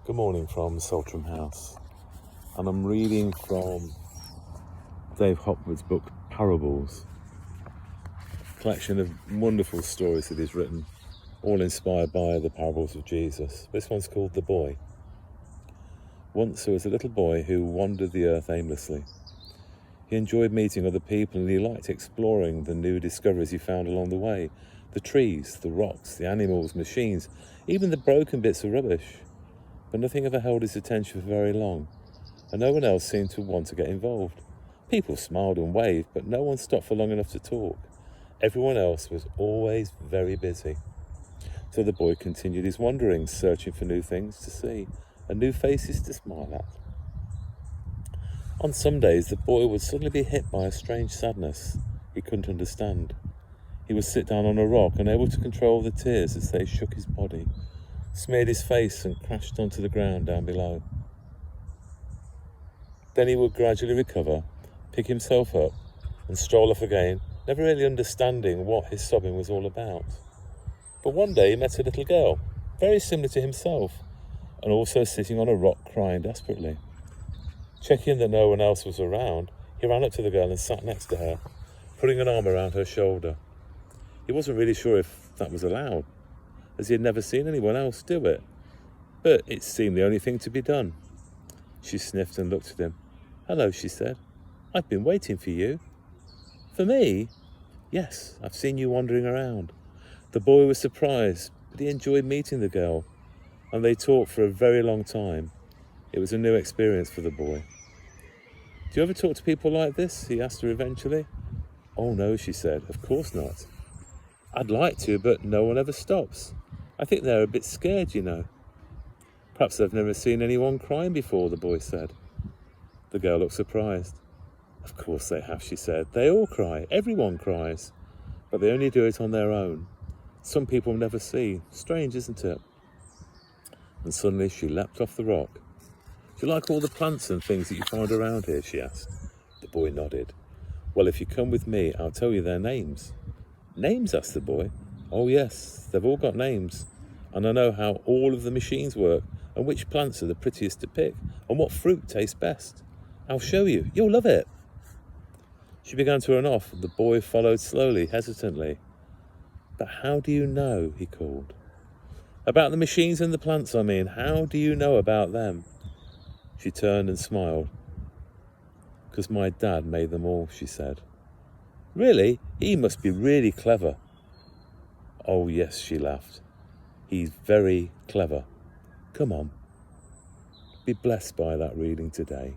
Good morning from Saltram House, and I'm reading from Dave Hopwood's book Parables, a collection of wonderful stories that he's written, all inspired by the parables of Jesus. This one's called The Boy. Once there was a little boy who wandered the earth aimlessly. He enjoyed meeting other people and he liked exploring the new discoveries he found along the way. The trees, the rocks, the animals, machines, even the broken bits of rubbish. But nothing ever held his attention for very long, and no one else seemed to want to get involved. People smiled and waved, but no one stopped for long enough to talk. Everyone else was always very busy. So the boy continued his wanderings, searching for new things to see and new faces to smile at. On some days, the boy would suddenly be hit by a strange sadness he couldn't understand. He would sit down on a rock, unable to control the tears as they shook his body, smeared his face and crashed onto the ground down below. Then he would gradually recover, pick himself up and stroll off again, never really understanding what his sobbing was all about. But one day he met a little girl, very similar to himself, and also sitting on a rock crying desperately. Checking that no one else was around, he ran up to the girl and sat next to her, putting an arm around her shoulder. He wasn't really sure if that was allowed, as he had never seen anyone else do it, but it seemed the only thing to be done. She sniffed and looked at him. "Hello," she said. "I've been waiting for you." "For me?" "Yes, I've seen you wandering around." The boy was surprised, but he enjoyed meeting the girl, and they talked for a very long time. It was a new experience for the boy. "Do you ever talk to people like this?" he asked her eventually. "Oh no," she said, "of course not. I'd like to, but no one ever stops. I think they're a bit scared, you know." "Perhaps they've never seen anyone crying before," the boy said. The girl looked surprised. "Of course they have," she said. "They all cry. Everyone cries. But they only do it on their own. Some people never see. Strange, isn't it?" And suddenly she leapt off the rock. "Do you like all the plants and things that you find around here?" she asked. The boy nodded. "Well, if you come with me, I'll tell you their names." "Names?" asked the boy. "Oh yes, they've all got names. And I know how all of the machines work and which plants are the prettiest to pick and what fruit tastes best. I'll show you. You'll love it." She began to run off. The boy followed slowly, hesitantly. "But how do you know?" he called. "About the machines and the plants, I mean. How do you know about them?" She turned and smiled. "'Cause my dad made them all," she said. "Really? He must be really clever." "Oh yes," she laughed. "He's very clever. Come on." Be blessed by that reading today.